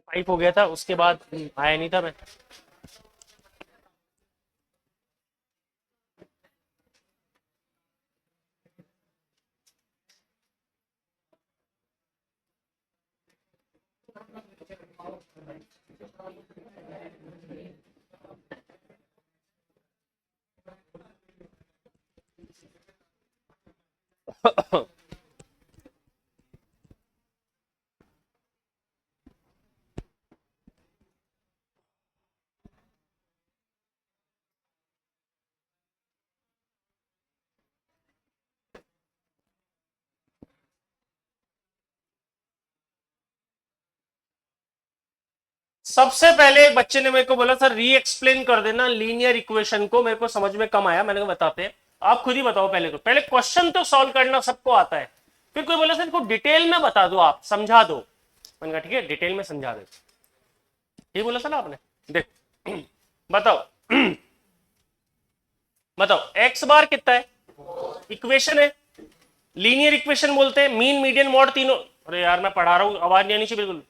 5 हो गया था, उसके बाद आया नहीं था मैं। सबसे पहले एक बच्चे ने मेरे को बोला सर री एक्सप्लेन कर देना लीनियर इक्वेशन को, मेरे को समझ में कम आया। मैंने कहा बताते हैं, आप खुद ही बताओ। पहले तो पहले क्वेश्चन तो सॉल्व करना सबको आता है, फिर कोई बोला सर इनको डिटेल में बता दो, आप समझा दो। मैंने कहा ठीक है डिटेल में समझा दे। ये बोला सर आपने, देख बताओ बताओ एक्स बार कितना है, इक्वेशन है, लीनियर इक्वेशन बोलते हैं, मीन मीडियन मॉड तीनों। अरे यार मैं पढ़ा रहा हूं, आवाज नहीं आनी चाहिए बिल्कुल।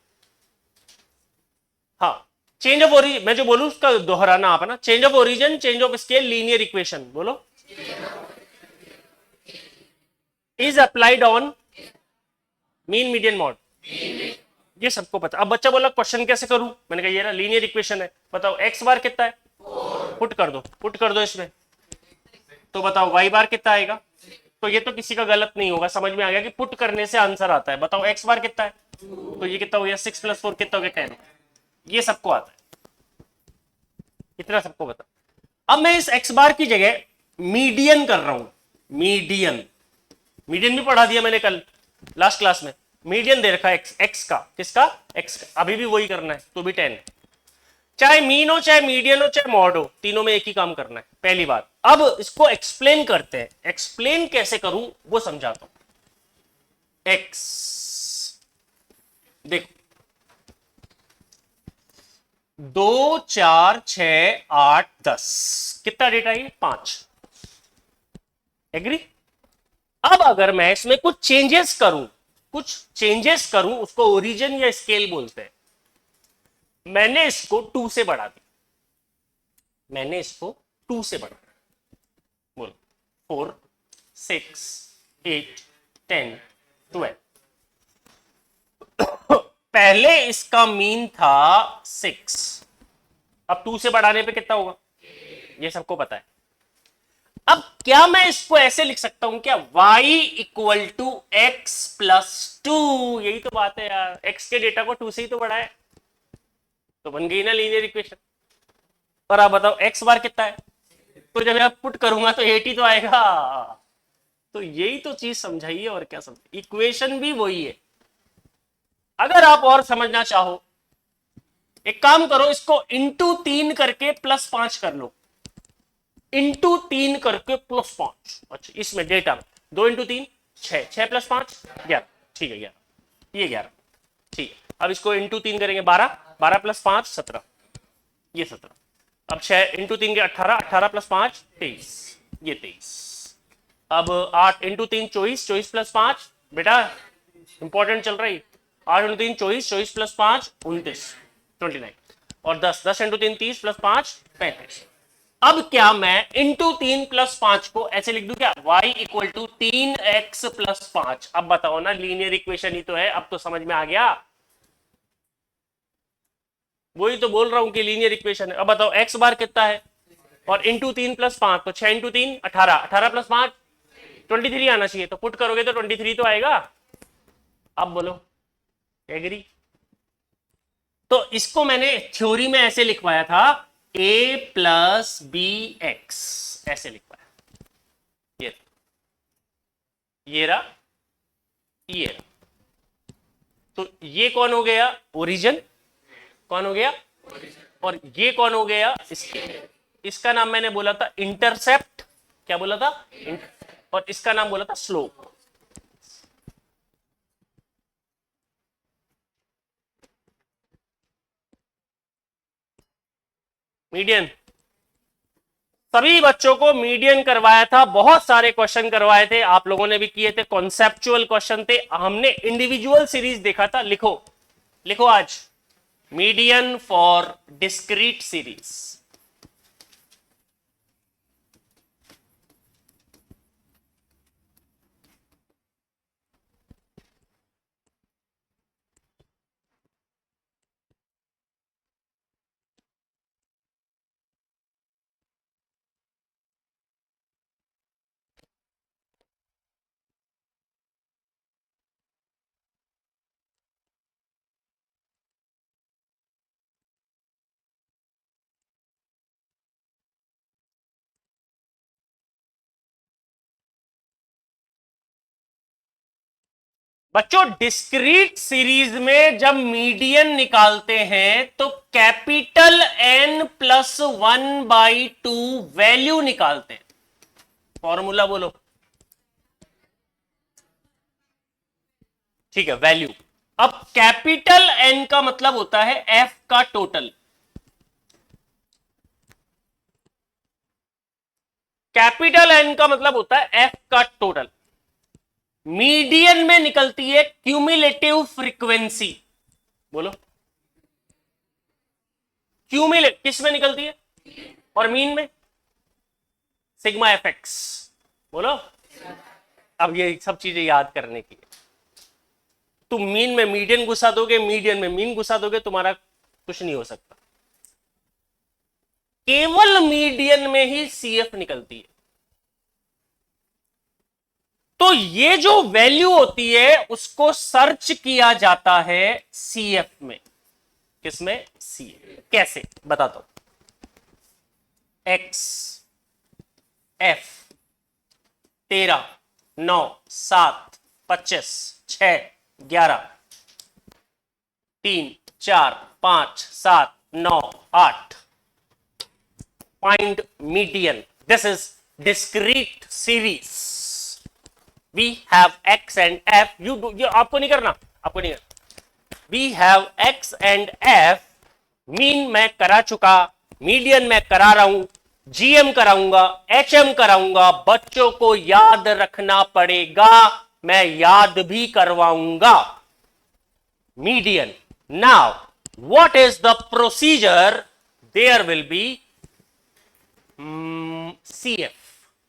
हाँ, चेंज ऑफ ओरिजिन, मैं जो बोलूं उसका दोहराना आप है ना। Change of origin, change of scale, linear equation बोलो। Is applied on mean median mode, ये सबको पता। अब बच्चा बोला क्वेश्चन कैसे करूं, मैंने कहा ये ना लीनियर इक्वेशन है, बताओ एक्स बार कितना है, पुट कर दो, पुट कर दो इसमें, तो बताओ वाई बार कितना आएगा। तो ये तो किसी का गलत नहीं होगा, समझ में आ गया कि पुट करने से आंसर आता है। बताओ एक्स बार कितना है, तो ये कितना हो गया 6 + 4 कितना हो गया 10। ये सबको आता है, इतना सबको बता। अब मैं इस एक्स बार की जगह मीडियन कर रहा हूं, मीडियन, मीडियन भी पढ़ा दिया मैंने कल लास्ट क्लास में। मीडियन दे रखा है एक्स का, किसका, एक्स का, अभी भी वही करना है, तो भी 10 है। चाहे मीन हो, चाहे मीडियन हो, चाहे मॉड हो, तीनों में एक ही काम करना है, पहली बात। अब इसको एक्सप्लेन करते हैं, एक्सप्लेन कैसे करूं वो समझाता हूं। एक्स देखो, 2 4 6 8 10 कितना डेटा है, 5। एग्री। अब अगर मैं इसमें कुछ चेंजेस करूं, कुछ चेंजेस करूं, उसको ओरिजिन या स्केल बोलते हैं। मैंने इसको 2 से बढ़ा दिया, मैंने इसको 2 से बढ़ा, बोलो 4 6 8 10 12। पहले इसका मीन था 6, अब 2 से बढ़ाने पे कितना होगा, ये सबको पता है। अब क्या मैं इसको ऐसे लिख सकता हूं क्या, y = x + 2। यही तो बात है यार, x के डेटा को 2 से ही तो बढ़ाया, तो बन गई ना लीनियर इक्वेशन। और आप बताओ x बार कितना है, तो जब मैं पुट करूंगा तो 8 ही तो आएगा। तो यही तो चीज समझाइए, और क्या समझ, इक्वेशन भी वही है। अगर आप और समझना चाहो, एक काम करो, इसको इंटू 3 करके +5 कर लो, इंटू 3 करके +5। अच्छा, इसमें डेटा में 2 × 3 6, 6 + 5 11, ठीक है 11, ये 11, ठीक है। अब इसको इंटू 3 करेंगे 12, 12 + 5 17, ये 17। अब 6 × 3 के 18, 18 + 5 23, ये 23। अब 8 × 3 24, 24 + 5, बेटा इंपॉर्टेंट चल रही, 8 × 3 24, 24 + 5 29 29, और 10 10 × 3 30 + 5 35। अब क्या मैं इंटू 3 + 5 को ऐसे लिख दूं क्या, y = 3x + 5। अब बताओ ना, लीनियर इक्वेशन ही तो है, अब तो समझ में आ गया। वही तो बोल रहा हूं कि लीनियर इक्वेशन है। अब बताओ x बार कितना है, और इंटू 3 + 5, तो 6 × 3 18, 18 + 5 23 आना चाहिए, तो पुट करोगे तो 23 तो आएगा। अब बोलो एग्री। तो इसको मैंने थ्योरी में ऐसे लिखवाया था, a + bx, ऐसे लिखवाया, ये रहा, ये रहा। तो ये कौन हो गया, ओरिजिन, कौन हो गया, और ये कौन हो गया, इसका नाम मैंने बोला था इंटरसेप्ट, क्या बोला था, और इसका नाम बोला था स्लोप। मीडियन, सभी बच्चों को मीडियन करवाया था, बहुत सारे क्वेश्चन करवाए थे, आप लोगों ने भी किए थे, कॉन्सेप्चुअल क्वेश्चन थे। हमने इंडिविजुअल सीरीज देखा था। लिखो लिखो आज, मीडियन फॉर डिस्क्रीट सीरीज। बच्चों डिस्क्रीट सीरीज में जब मीडियन निकालते हैं तो कैपिटल एन प्लस 1/2 वैल्यू निकालते हैं। फॉर्मूला बोलो। ठीक है, वैल्यू। अब कैपिटल एन का मतलब होता है एफ का टोटल। कैपिटल एन का मतलब होता है एफ का टोटल। मीडियन में निकलती है क्यूमुलेटिव फ्रीक्वेंसी। बोलो, क्यूमुलेट किस में निकलती है? और मीन में सिग्मा एफ एक्स। बोलो, अब ये सब चीजें याद करने की है। तुम मीन में मीडियन घुसा दोगे, मीडियन में मीन घुसा दोगे, तुम्हारा कुछ नहीं हो सकता। केवल मीडियन में ही सीएफ निकलती है। तो ये जो वैल्यू होती है उसको सर्च किया जाता है सीएफ में। किसमें? सीएफ। कैसे बताता हूं। X F 13 9 7 25 6 11 3 4 5 7 9 8 find median. This is discrete series. We have x and f. You do, ये आपको नहीं करना, आपको नहीं करना। We have x and f. Mean मैं करा चुका, मीडियन मैं करा रहा हूं, जीएम कराऊंगा, एचएम कराऊंगा। बच्चों को याद रखना पड़ेगा, मैं याद भी करवाऊंगा। Median. Now what is the procedure? There will be CF.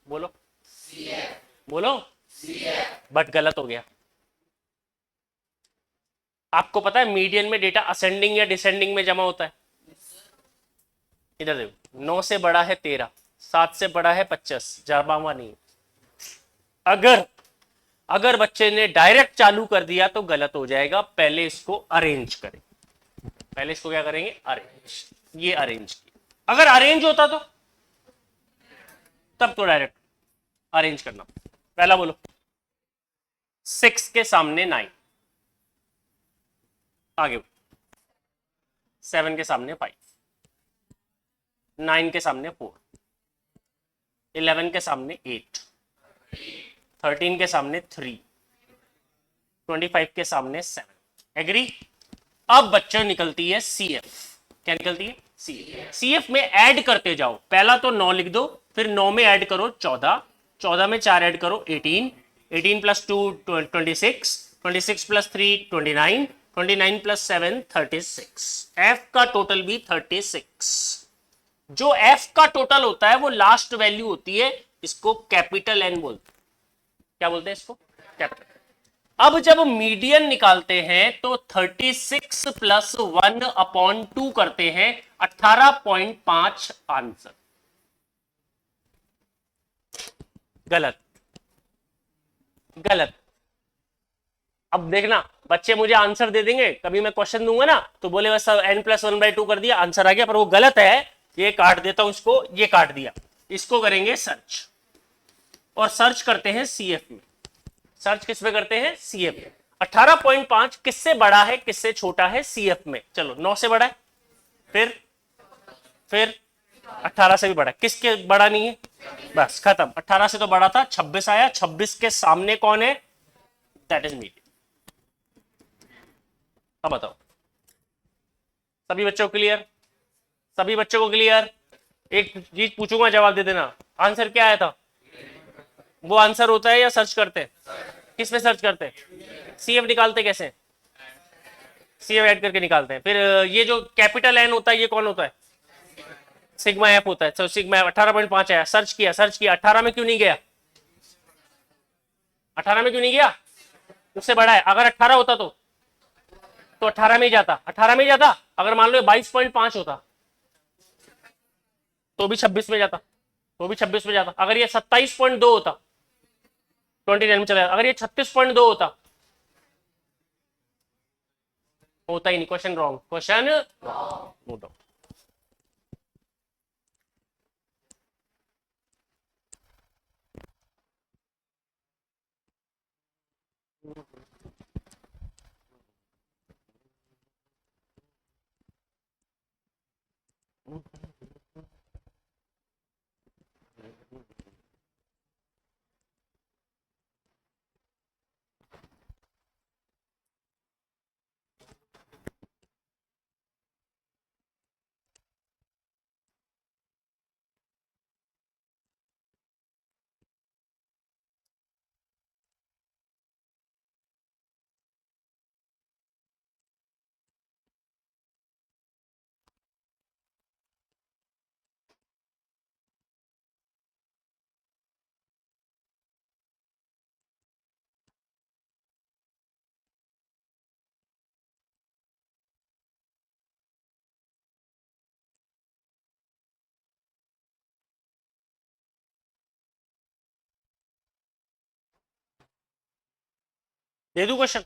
बोलो सीएफ, बोलो सीएफ। बट गलत हो गया। आपको पता है मीडियन में डेटा असेंडिंग या डिसेंडिंग में जमा होता है? इधर देखो, 9 से बड़ा है 13, 7 से बड़ा है 25, जमा नहीं। अगर बच्चे ने डायरेक्ट चालू कर दिया तो गलत हो जाएगा। पहले इसको अरेंज करें। पहले इसको क्या करेंगे? अरेंज। ये अरेंज किया। अगर अरेंज होता तो तब तो डायरेक्ट अरेंज करना। पहला बोलो, 6 के सामने 9, आगे 7 के सामने 5, 9 के सामने 4, 11 के सामने 8, 13 के सामने 3, 25 के सामने 7। एग्री? अब बच्चों निकलती है सीएफ। क्या निकलती है? सीएफ। सीएफ में ऐड करते जाओ। पहला तो 9 लिख दो, फिर 9 में ऐड करो 14, 14 में 4 ऐड करो 18, 18 प्लस 2 26, 26 प्लस 3 29, 29 प्लस 7 36। एफ का टोटल भी 36। जो एफ का टोटल होता है वो लास्ट वैल्यू होती है, इसको कैपिटल एन बोलते हैं। क्या बोलते हैं इसको? कैपिटल। अब जब मीडियन निकालते हैं तो 36 प्लस 1/2 करते हैं, 18.5 आंसर। गलत, गलत। अब देखना, बच्चे मुझे आंसर दे देंगे, कभी मैं क्वेश्चन दूंगा ना तो बोले बस n प्लस 1/2 कर दिया, आंसर आ गया, पर वो गलत है। ये काट देता हूं इसको, ये काट दिया। इसको करेंगे सर्च, और सर्च करते हैं सीएफ में। सर्च किस में करते हैं? सीएफ में। 18.5 किससे बड़ा है, किससे छोटा है? सीएफ में। चलो 9 से बड़ा है, फिर 18 से भी बड़ा है। किसके बड़ा नहीं है? बस खत्म। 18 से तो बड़ा था, 26 आया। 26 के सामने कौन है? That is median. अब बताओ, सभी बच्चों को क्लियर? सभी बच्चों को क्लियर? एक चीज पूछूंगा, जवाब दे देना। आंसर क्या आया था? वो आंसर होता है या सर्च करते हैं? किस पे सर्च करते हैं? सीएफ निकालते कैसे? सी ऐड करके निकालते हैं। फिर ये जो कैपिटल एन होता है ये कौन होता है? सिग्मा एफ होता है। तो सिग्मा 18.5 आया, सर्च किया 18 में क्यों नहीं गया? 18 में क्यों नहीं गया? उससे बड़ा है। अगर 18 होता तो 18 में ही जाता, 18 में ही जाता। अगर मान लो 22.5 होता तो भी 26 में जाता, तो भी 26 में जाता। अगर ये 27.2 होता 29 में चला जाता। अगर ये 36.2 होता, होता ही नहीं। Question wrong, question no doubt. दे दू क्वेश्चन?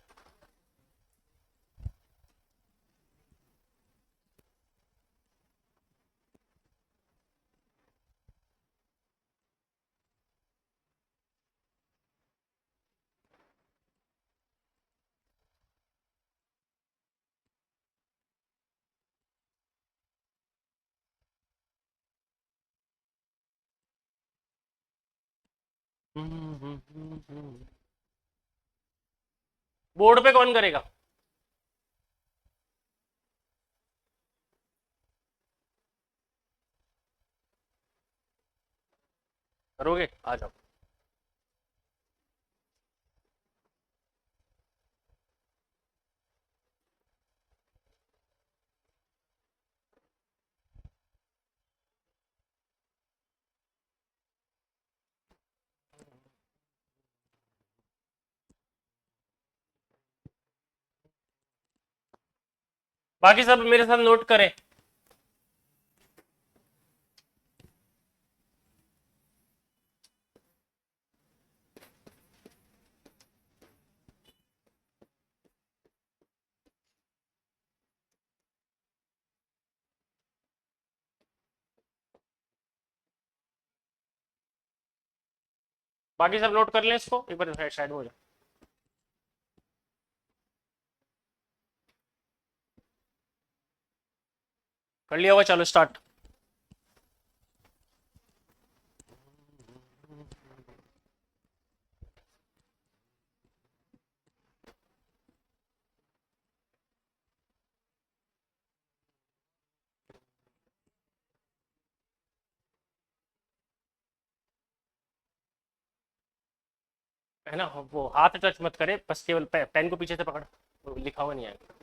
बोर्ड पे कौन करेगा? करोगे? आ जाओ। बाकी सब मेरे साथ नोट करें। बाकी सब नोट कर लें इसको एक बार, शायद हो जाए। कर लिया होगा, चलो स्टार्ट। है ना, वो हाथ टच मत करे, बस केवल पेन को पीछे से पकड़, वो लिखा हुआ नहीं आएगा।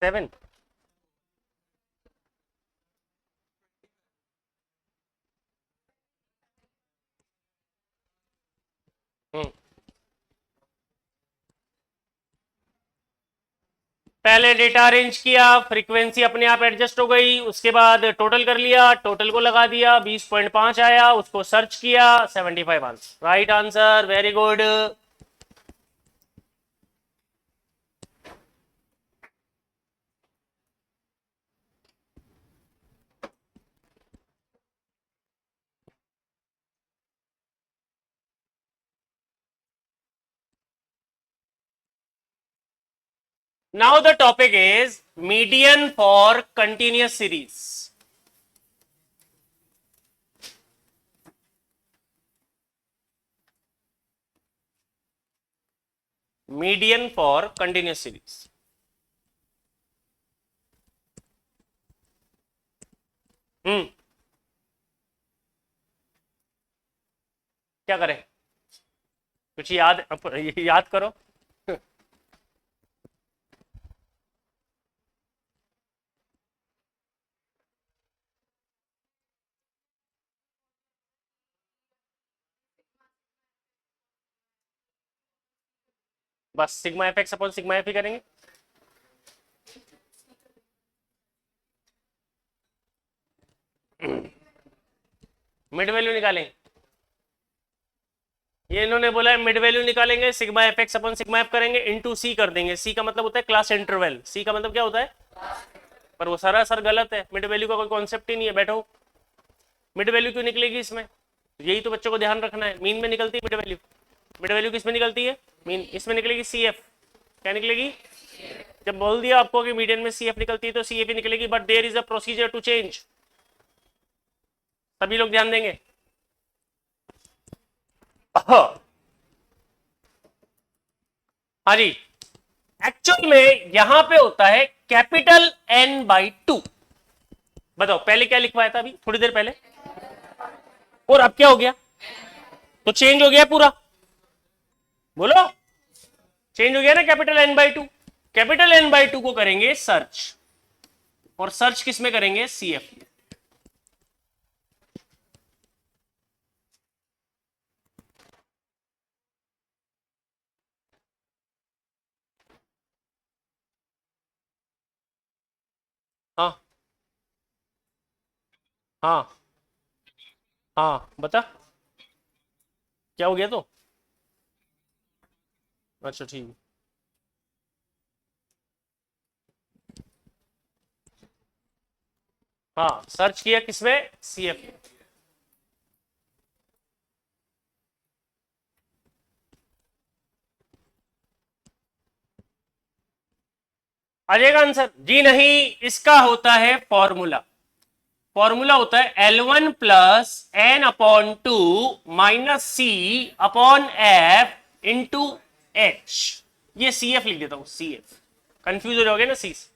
7। हम्म, पहले डेटा अरेंज किया, फ्रीक्वेंसी अपने आप एडजस्ट हो गई, उसके बाद टोटल कर लिया, टोटल को लगा दिया, 20.5 आया, उसको सर्च किया, 75 answer, right answer, very good. Now the topic is median for continuous series. Median for continuous series. क्या करें? कुछ याद करो। बस sigma f x upon sigma f ही करेंगे। मिड वैल्यू निकालेंगे। ये इन्होंने बोला है मिड वैल्यू निकालेंगे, sigma f x upon sigma f करेंगे, इनटू सी कर देंगे। सी का मतलब होता है क्लास इंटरवल। सी का मतलब क्या होता है? पर वो सरासर गलत है, मिड वैल्यू का कोई कॉन्सेप्ट ही नहीं है। बैठो, मिड वैल्यू क्यों निकलेगी इसमें? यही तो बच्चों को ध्यान रखना है। मीन में निकलती है मिड वैल्यू। मिड वैल्यू किस में निकलती है? मीन। इसमें निकलेगी सी एफ। क्या निकलेगी? जब बोल दिया आपको कि मीडियन में सी एफ निकलती है तो सी एफ ही निकलेगी, but there is a procedure to change. सभी लोग ध्यान देंगे। हाँ जी, एक्चुअल में यहां पे होता है कैपिटल एन बाई टू। बताओ पहले क्या लिखवाया था अभी थोड़ी देर पहले, और अब क्या हो गया? तो चेंज हो गया पूरा। बोलो, चेंज हो गया ना capital N by two. Capital N by two को करेंगे सर्च, और सर्च किस में करेंगे? C F. हाँ हाँ हाँ, बता क्या हो गया तो। अच्छा ठीक है। हाँ, सर्च किया किसमें? C F. आ जाएगा आंसर? जी नहीं, इसका होता है फॉर्मूला। फॉर्मूला होता है L1 plus n upon two minus c upon f into h. ये सी एफ लिख देता हूं, सी एफ। कंफ्यूज हो जाओगे ना सी से।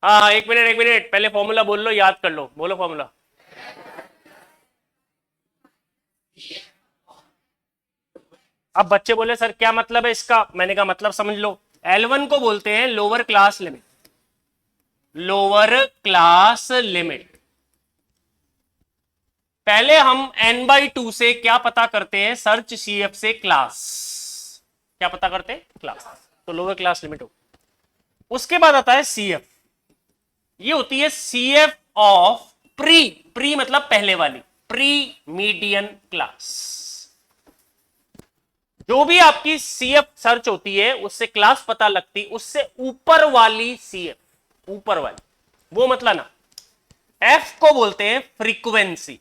हाँ हाँ, एक मिनट एक मिनट, पहले फॉर्मूला बोल लो, याद कर लो, बोलो फॉर्मूला। अब बच्चे बोले सर क्या मतलब है इसका, मैंने कहा मतलब समझ लो। L1 को बोलते हैं lower class limit. Lower class limit. पहले हम n बाई टू से क्या पता करते हैं? सर्च सी एफ से क्लास। क्या पता करते हैं? क्लास। तो लोअर क्लास लिमिट हो। उसके बाद आता है सी एफ। ये होती है C F of pre. Pre मतलब पहले वाली, प्री मीडियन क्लास। जो भी आपकी सी एफ सर्च होती है उससे क्लास पता लगती, उससे ऊपर वाली सी एफ, ऊपर वाली, वो मतलब ना। एफ को बोलते हैं फ्रीक्वेंसी।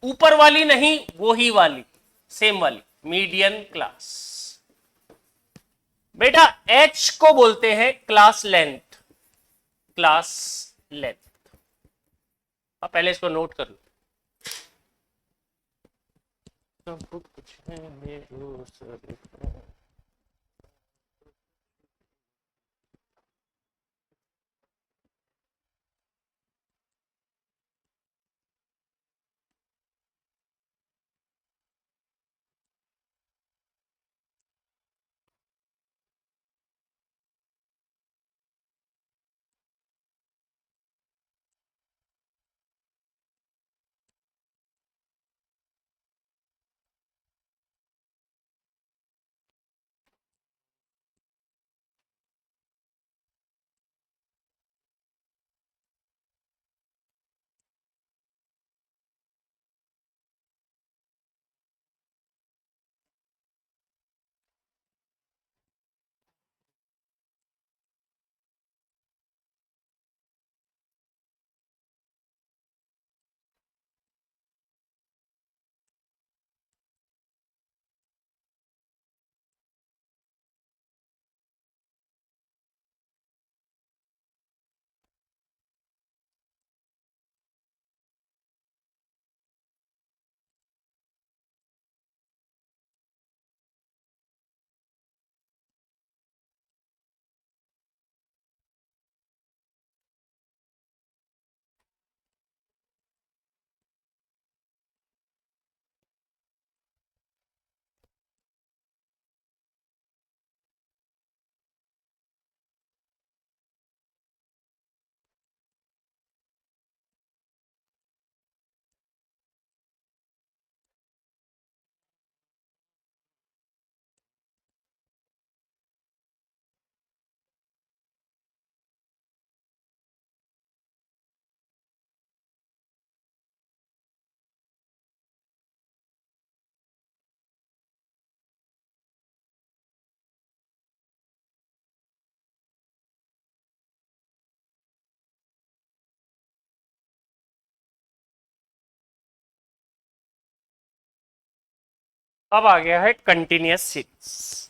ऊपर वाली नहीं, वो ही वाली, सेम वाली, मीडियन क्लास। बेटा एच को बोलते हैं क्लास लेंथ। Class length. अब पहले इसको नोट कर लो। सब कुछ है मेरे अब आ गया है कंटिन्यूअस सीरीज।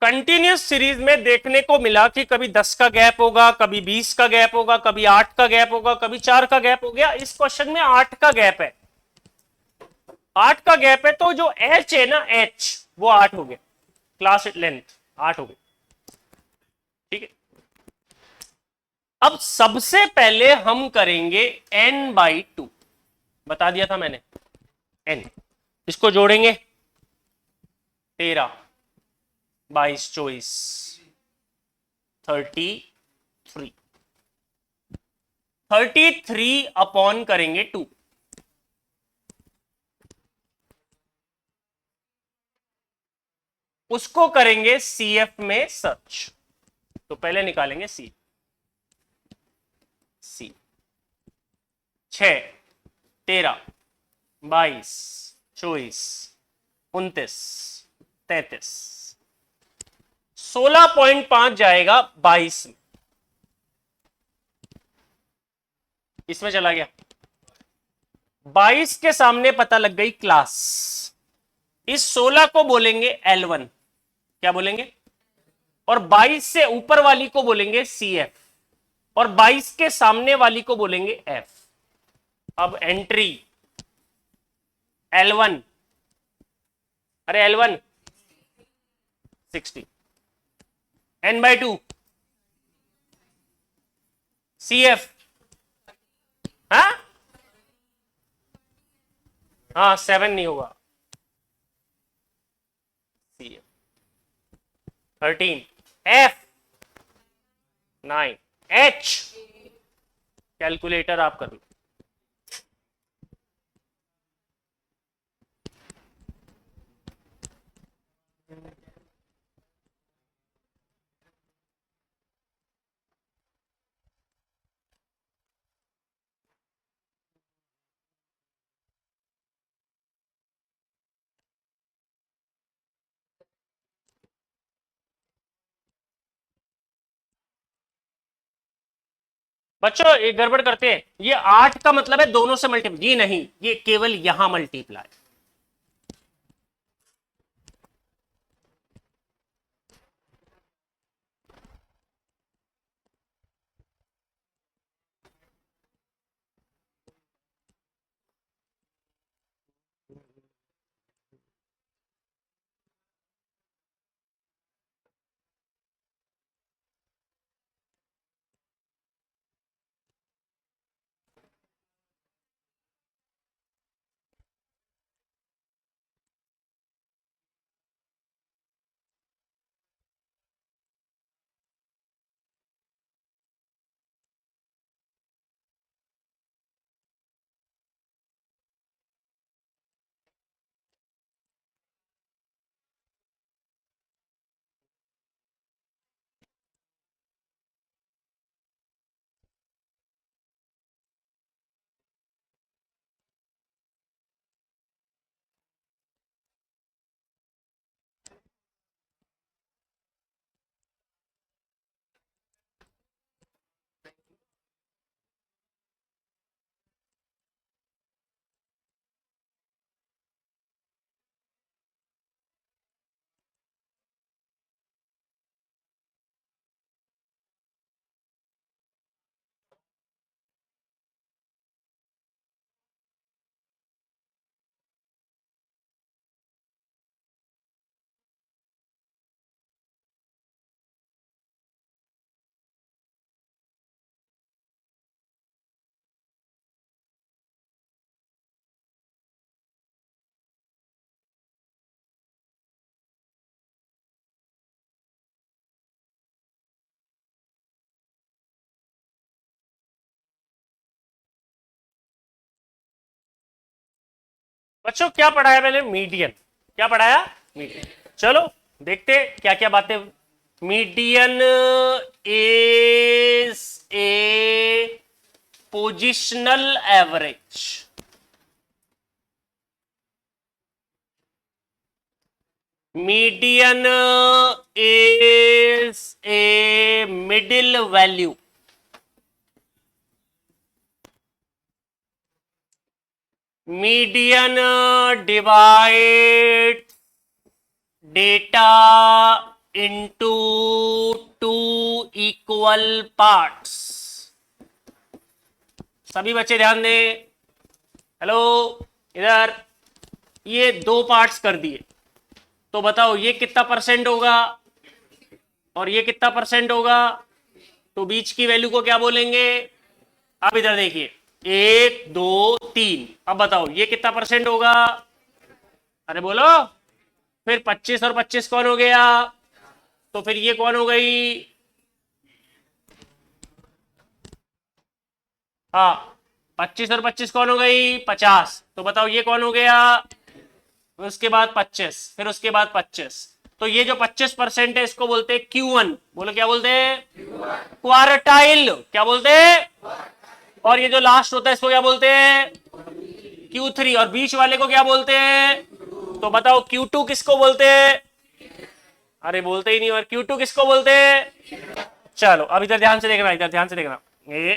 कंटिन्यूअस सीरीज में देखने को मिला कि कभी 10 का गैप होगा, कभी 20 का गैप होगा, कभी 8 का गैप होगा, कभी 4 का गैप हो गया। इस क्वेश्चन में 8 का गैप है। 8 का गैप है तो जो एच है ना, एच वो 8 हो गया, क्लास लेंथ 8 हो गई। ठीक है, अब सबसे पहले हम करेंगे n/2। बता दिया था मैंने, n। इसको जोड़ेंगे 13, 22, 24, 33। 33 अपॉन करेंगे 2। उसको करेंगे CF में सर्च। तो पहले निकालेंगे सी। 6, 13, 22, 24, 29, 33, 16.5 जाएगा 22 में। इसमें चला गया। 22 के सामने पता लग गई क्लास। इस 16 को बोलेंगे L1। क्या बोलेंगे? और 22 से ऊपर वाली को बोलेंगे CF, और 22 के सामने वाली को बोलेंगे F। अब एंट्री L1, अरे L1 60, n/2 CF, हाँ 7 नहीं होगा, CF 13, F 9, H कैलकुलेटर आप कर लो। बच्चों एक गड़बड़ करते हैं, ये 8 का मतलब है दोनों से मल्टीप्लाई, ये नहीं, ये केवल यहां मल्टीप्लाई। बच्चों क्या पढ़ाया मैंने? मीडियन। क्या पढ़ाया? मीडियन। चलो देखते क्या क्या बातें। Median is a positional average. Median is a middle value. Median divide data into two equal parts. सभी बच्चे ध्यान दें। हेलो, इधर ये दो पार्ट्स कर दिए, तो बताओ ये कितना परसेंट होगा और ये कितना परसेंट होगा। तो बीच की वैल्यू को क्या बोलेंगे। अब इधर देखिए, 1 2 3। अब बताओ ये कितना परसेंट होगा। अरे बोलो। फिर 25 और 25 कौन हो गया। तो फिर ये कौन हो गई। हाँ, 25 और 25 कौन हो गई 50। तो बताओ ये कौन हो गया। उसके बाद 25, फिर उसके बाद 25। तो ये जो 25% है इसको बोलते हैं Q1। बोलो क्या बोलते हैं। क्वार्टाइल। क्या बोलते हैं। और ये जो लास्ट होता है इसको क्या बोलते हैं। Q3। और बीच वाले को क्या बोलते हैं। तो बताओ Q2 किसको बोलते हैं। अरे बोलते ही नहीं। और Q2 किसको बोलते हैं। चलो अब इधर ध्यान से देखना, इधर ध्यान से देखना। ये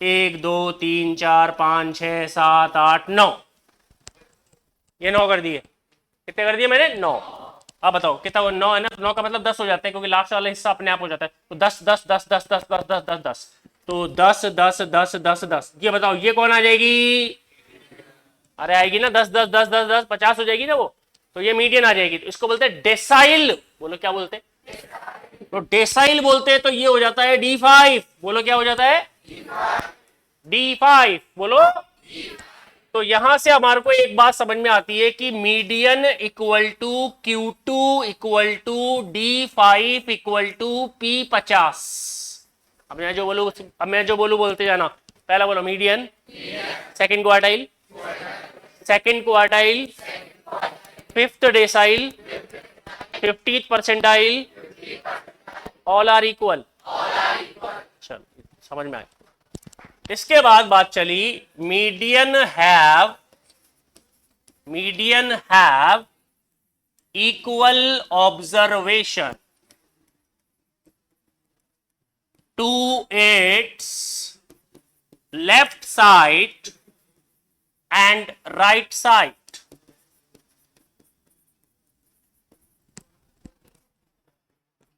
1 2 3 4 5 6 7 8 9। ये 9 कर दिए। कितने कर दिए मैंने 9। अब बताओ कितना वो 9 है ना। 9 का मतलब 10 हो जाते हैं, क्योंकि लास्ट वाला हिस्सा अपने आप हो जाता है। तो 10 10 10 10 10 10 10 10 10। तो 10 10 10 10 10। ये बताओ ये कौन आ जाएगी। अरे आएगी ना 10 10 10 10 10 50 हो जाएगी ना वो। तो ये मीडियन आ जाएगी। तो इसको बोलते हैं डेसाइल। बोलो क्या बोलते हैं। तो डेसाइल बोलते हैं। तो ये हो जाता है D5। बोलो क्या हो जाता है। D5 बोलो। तो यहां से हमारे को एक बात समझ में आती है कि median equal to Q2 equal to D5 equal to P50। अब मैं जो बोलू बोलते जाना। पहला बोलो median, second quartile, second quartile, fifth decile, 50th percentile, all are equal. चलो समझ में आया। इसके बाद बात चली median have equal observation to its left side and right side.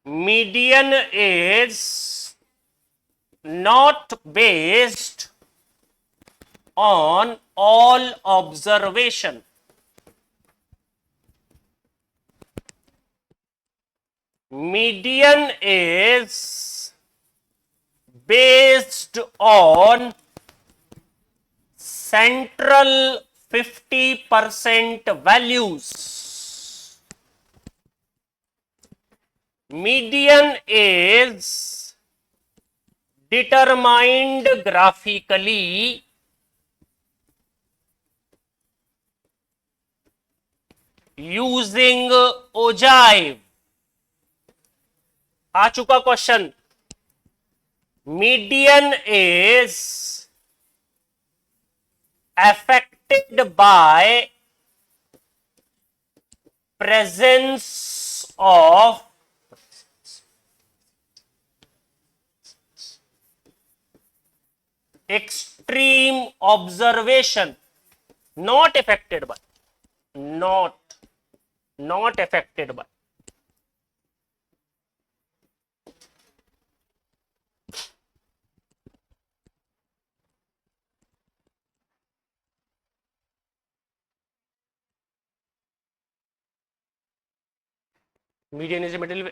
Median is not based on all observation. Median is based on central 50% values. Median is determined graphically using ogive। आ चुका question. Median is affected by presence of extreme observation, not affected by, not affected by। Median is middle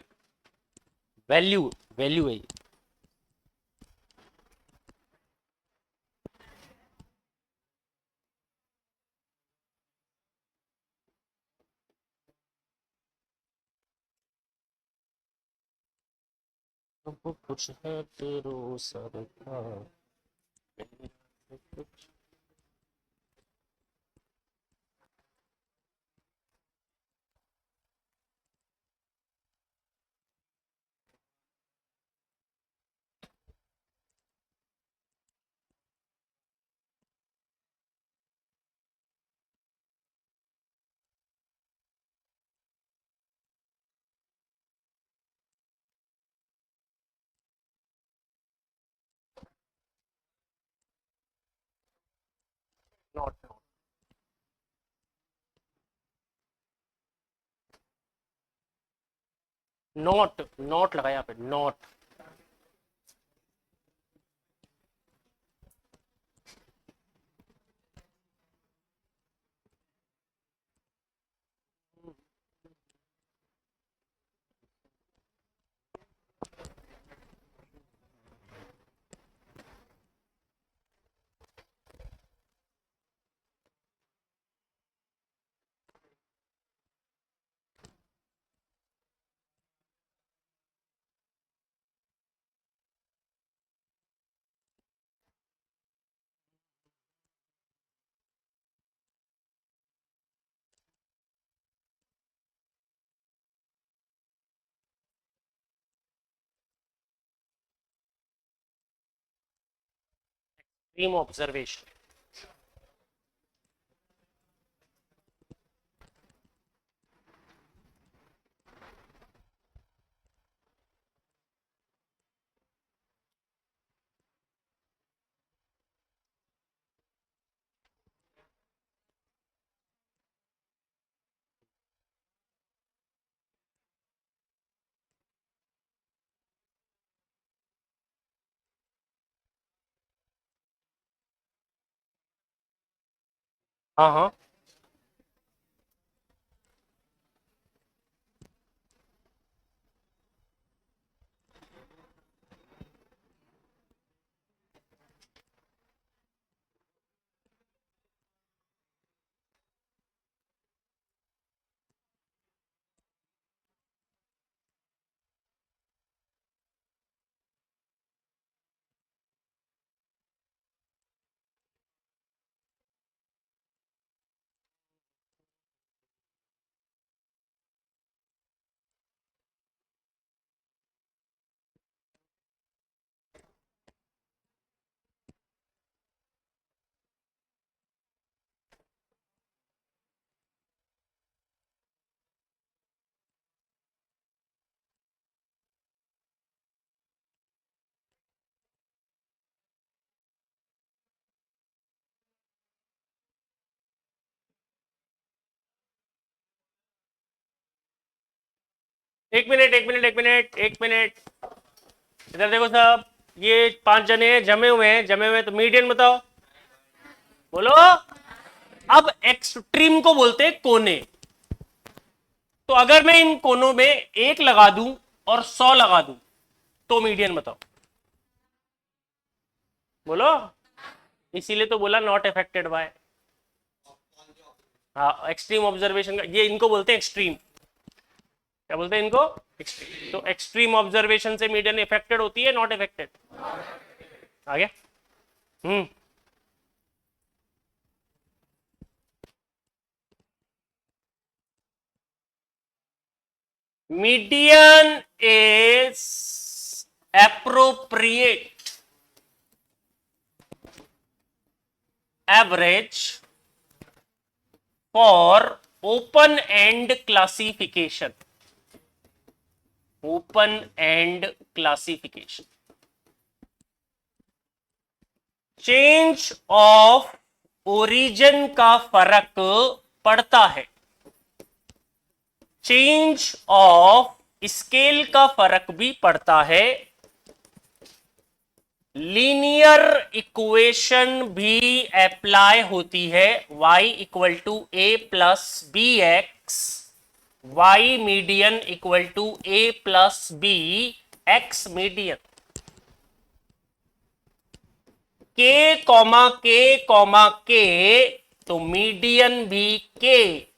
value, value है। कुछ है तेरो sir का कुछ। Not, not लगा यहाँ पे, नॉट। Extreme observation. हाँ हाँ। एक मिनट, एक मिनट, एक मिनट, एक मिनट। इधर देखो साहब, ये 5 जने जमे हुए हैं, जमे हुए हैं, तो मीडियन बताओ, बोलो। अब एक्सट्रीम को बोलते हैं कोने। तो अगर मैं इन कोनों में 1 लगा दूं और 100 लगा दूं, तो मीडियन बताओ, बोलो। इसीलिए तो बोला नॉट अफेक्टेड बाय। हाँ, एक्सट्रीम ऑब्जर्वेशन का ये इनको बोलते हैं एक्सट्रीम। क्या बोलते हैं इनको? एक्सट्रीम। तो एक्सट्रीम ऑब्जर्वेशन से मीडियन इफेक्टेड होती है, नॉट इफेक्टेड। आगे। हम्म। Median is appropriate average for open end classification. Open end classification. Change of origin का फर्क पड़ता है, चेंज ऑफ स्केल का फर्क भी पड़ता है, लीनियर इक्वेशन भी अप्लाई होती है, y equal to a plus b x, y median equal to a plus b x median. के कॉमा के, तो मीडियन भी के।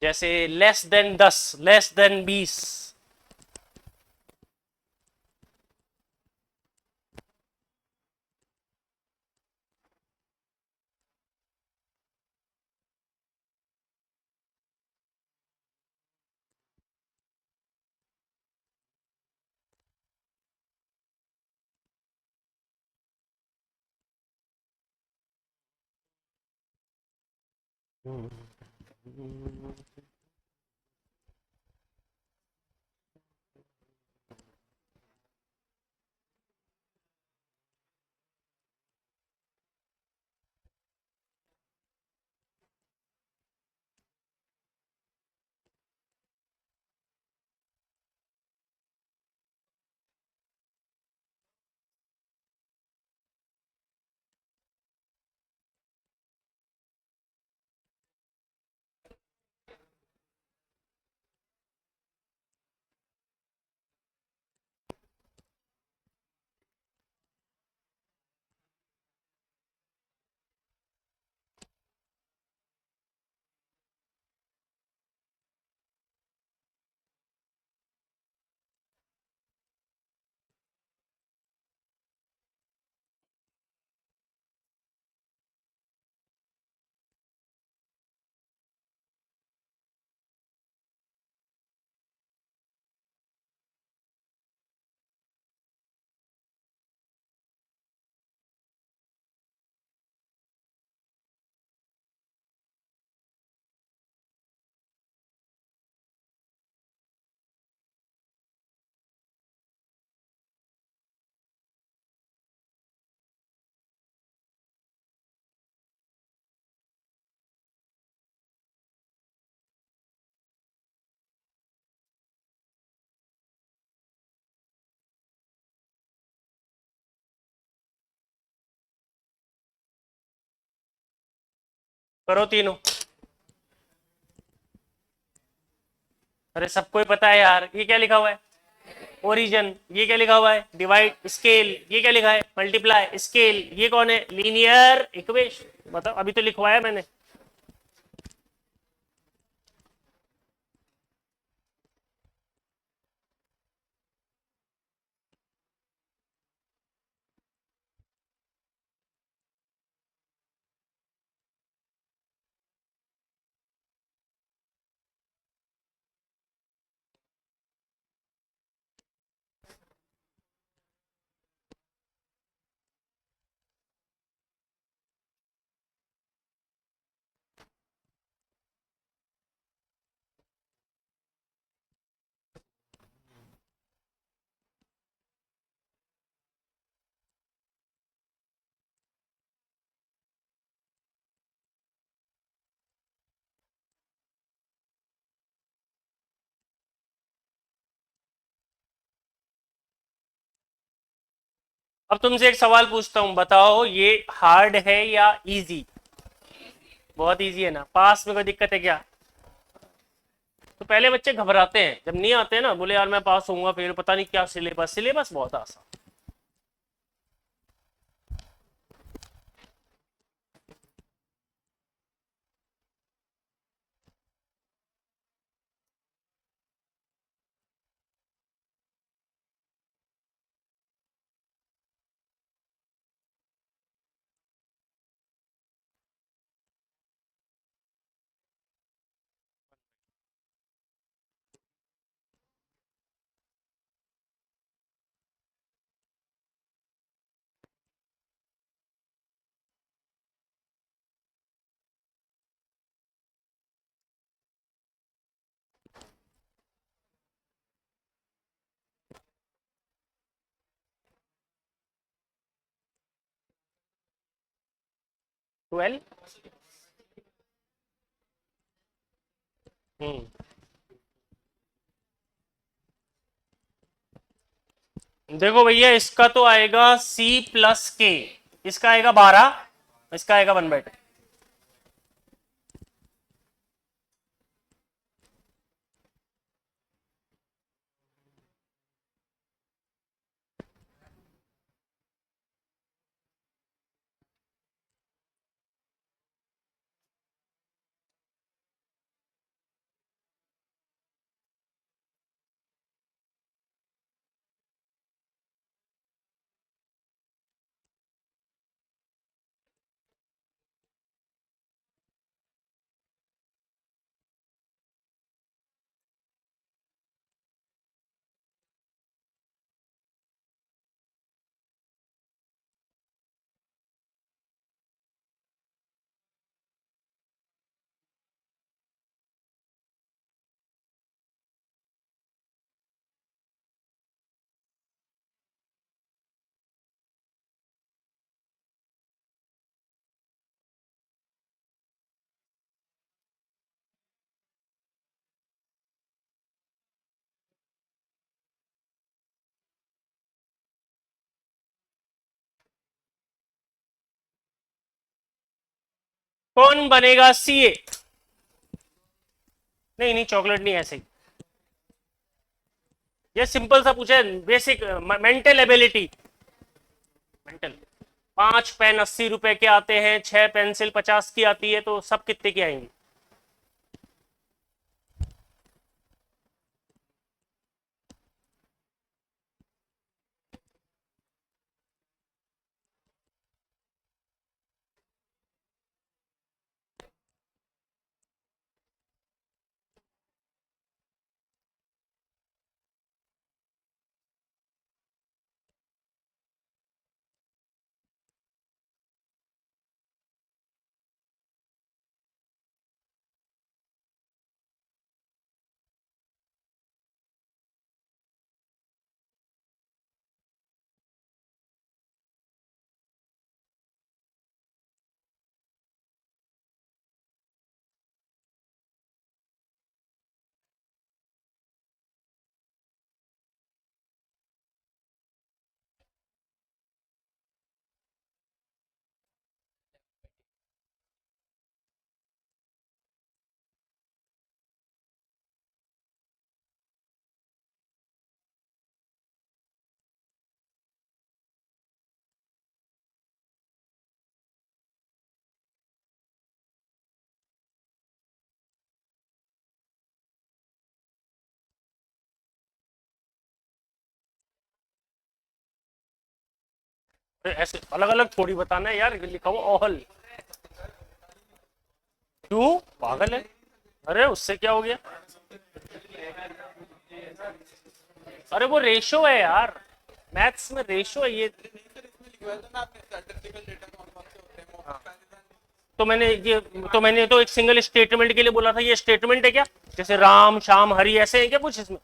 जैसे लेस देन 10, लेस देन 20। करो तीनों। अरे सबको ही पता है यार, ये क्या लिखा हुआ है? ओरिजन। ये क्या लिखा हुआ है? Divide scale. ये क्या लिखा है? Multiply scale. ये कौन है? Linear equation. बताओ, अभी तो लिखवाया मैंने। अब तुमसे एक सवाल पूछता हूं, बताओ ये हार्ड है या इजी? बहुत इजी है ना, पास में कोई दिक्कत है क्या? तो पहले बच्चे घबराते हैं जब नहीं आते हैं ना, बोले यार मैं पास होऊंगा, फिर पता नहीं क्या सिलेबस। सिलेबस बहुत आसान। 12। हम्म। देखो भैया, इसका तो आएगा C+K। इसका आएगा 12। इसका आएगा 1/2। कौन बनेगा CA? नहीं नहीं, चॉकलेट नहीं, ऐसे ही। ये सिंपल सा पूछा है, basic mental ability. Mental. 5 pen 80 रुपए के आते हैं, 6 पेंसिल 50 की आती है, तो सब कितने की आएंगी? ऐसे अलग अलग थोड़ी बताना है यार, लिखा हुआ ऑल। क्यों, पागल है? अरे उससे क्या हो गया? अरे वो रेशो है यार, मैथ्स में रेशो है ये। तो मैंने ये, तो मैंने तो एक सिंगल स्टेटमेंट के लिए बोला था, ये स्टेटमेंट है क्या? जैसे राम श्याम हरि ऐसे है क्या कुछ इसमें?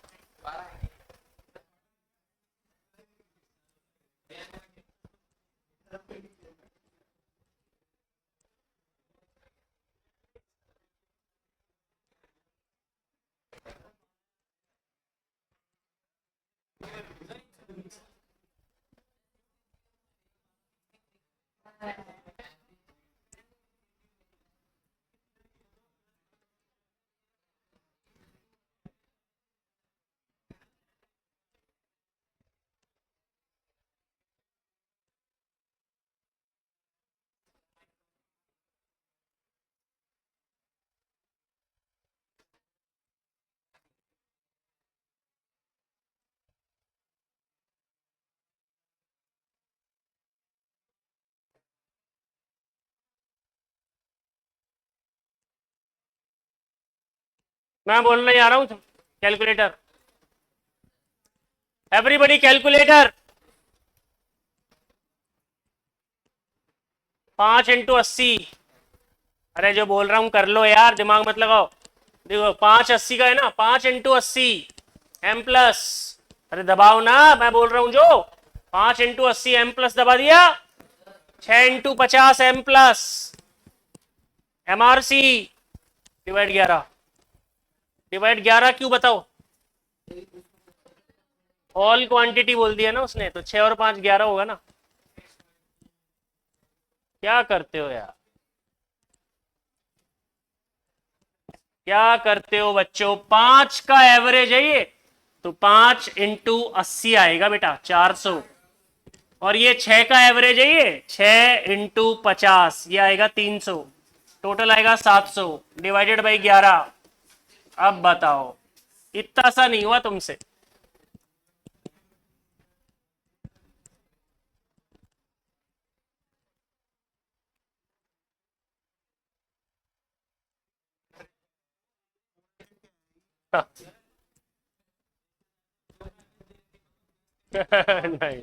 मैं बोलने जा रहा हूँ, कैलकुलेटर, एवरीबडी कैलकुलेटर। 5 × 80। अरे जो बोल रहा हूँ कर लो यार, दिमाग मत लगाओ। देखो 5 80 का है ना, 5 × 80 एम प्लस। अरे दबाओ ना, मैं बोल रहा हूँ जो। 5 × 80 एम प्लस दबा दिया। 6 × 50 M plus MRC divide 11। Divide 11 क्यों बताओ? ऑल क्वांटिटी बोल दिया ना उसने, तो 6 और 5 11 होगा ना। क्या करते हो यार, क्या करते हो बच्चों? 5 का एवरेज है ये, तो 5 × 80 आएगा बेटा, 400। और ये 6 का एवरेज है, ये 6 × 50 ये आएगा 300। टोटल आएगा 700 डिवाइडेड बाई 11। अब बताओ, इतना सा नहीं हुआ तुमसे। नहीं,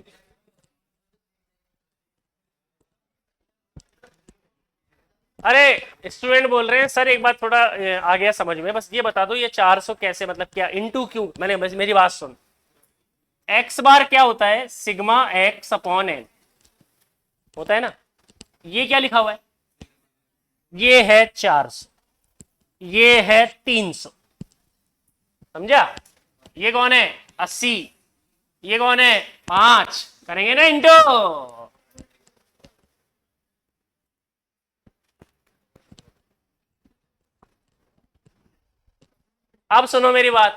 अरे स्टूडेंट बोल रहे हैं सर एक बात थोड़ा आ गया समझ में, बस ये बता दो ये 400 कैसे, मतलब क्या इनटू क्यों? मैंने बस मेरी बात सुन। एक्स बार क्या होता है? सिग्मा एक्स अपॉन एन होता है ना। ये क्या लिखा हुआ है? ये है 400, ये है 300। समझा? ये कौन है? 80। ये कौन है? 5। करेंगे ना इंटू। अब सुनो मेरी बात।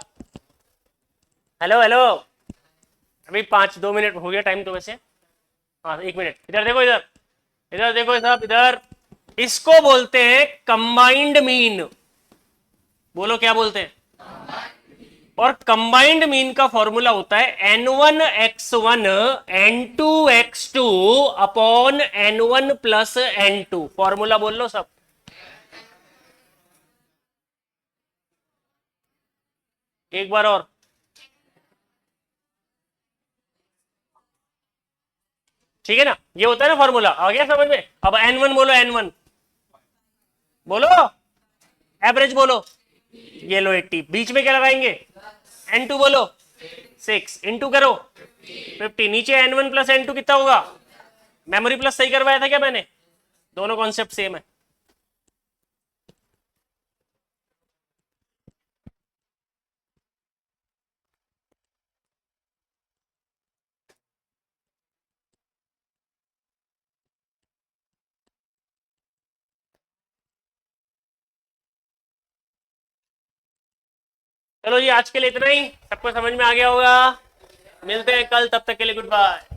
Hello hello. अभी 5 2 मिनट हो गया टाइम तो वैसे। हाँ 1 मिनट, इधर देखो, इधर इधर देखो साहब, इधर। इसको बोलते हैं कंबाइंड मीन। बोलो क्या बोलते हैं? और कंबाइंड मीन का फॉर्मूला होता है N1 X1 N2 X2 upon N1 plus N2। Formula बोल लो सब। एक बार और। ठीक है ना, ये होता है ना फॉर्मूला, आ गया समझ में? अब N1 बोलो, N1 बोलो, एवरेज बोलो। ये लो 80, बीच में क्या लगाएंगे? N2 बोलो, 6 इंटू करो 50, नीचे N1 प्लस N2 कितना होगा? मेमोरी प्लस सही करवाया था क्या मैंने? दोनों कॉन्सेप्ट सेम है। चलो जी, आज के लिए इतना ही। सबको समझ में आ गया होगा। मिलते हैं कल, तब तक के लिए गुड बाय।